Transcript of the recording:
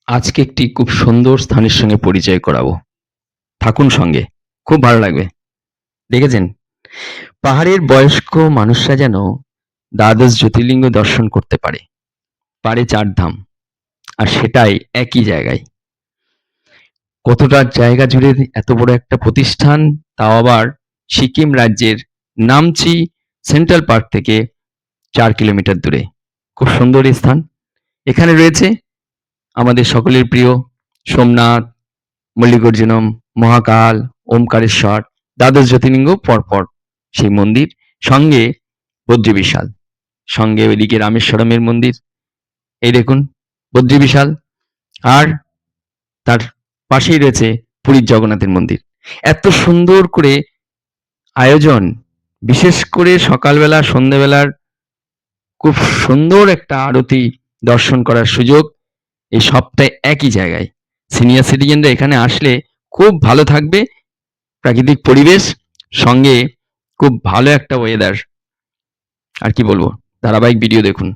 আজকে একটি খুব সুন্দর স্থানের সঙ্গে পরিচয় করাবো। থাকুন সঙ্গে, খুব ভালো লাগবে। দেখেছেন, পাহাড়ের বয়স্ক মানুষরা যেন দ্বাদশ জ্যোতির্লিঙ্গ দর্শন করতে পারে, পারে ৪ ধাম, আর সেটাই একই জায়গায়। কতটা জায়গা জুড়ে এত বড় একটা প্রতিষ্ঠান, তাও আবার সিকিম রাজ্যের নামচি সেন্ট্রাল পার্ক থেকে ৪ কিলোমিটার দূরে। খুব সুন্দর এই স্থান। এখানে রয়েছে আমাদের সকলের প্রিয় সোমনাথ, মল্লিকার্জুনম, মহাকাল, ওমকারেশ্বর, দ্বাদশ জ্যোতির্লিঙ্গ পরপর সেই মন্দির, সঙ্গে বদ্রী বিশাল, সঙ্গে ওইদিকে রামেশ্বরমের মন্দির, এই দেখুন বদ্রী বিশাল, আর তার পাশেই রয়েছে পুরীর জগন্নাথের মন্দির। এত সুন্দর করে আয়োজন, বিশেষ করে সকালবেলা সন্ধ্যেবেলার খুব সুন্দর একটা আরতি দর্শন করার সুযোগ এই সবটাই একই জায়গায়। সিনিয়র সিটিজেনরা এখানে আসলে খুব ভালো থাকবে, প্রাকৃতিক পরিবেশ, সঙ্গে খুব ভালো একটা ওয়েদার। আর কি বলবো, ধারাবাহিক ভিডিও দেখুন।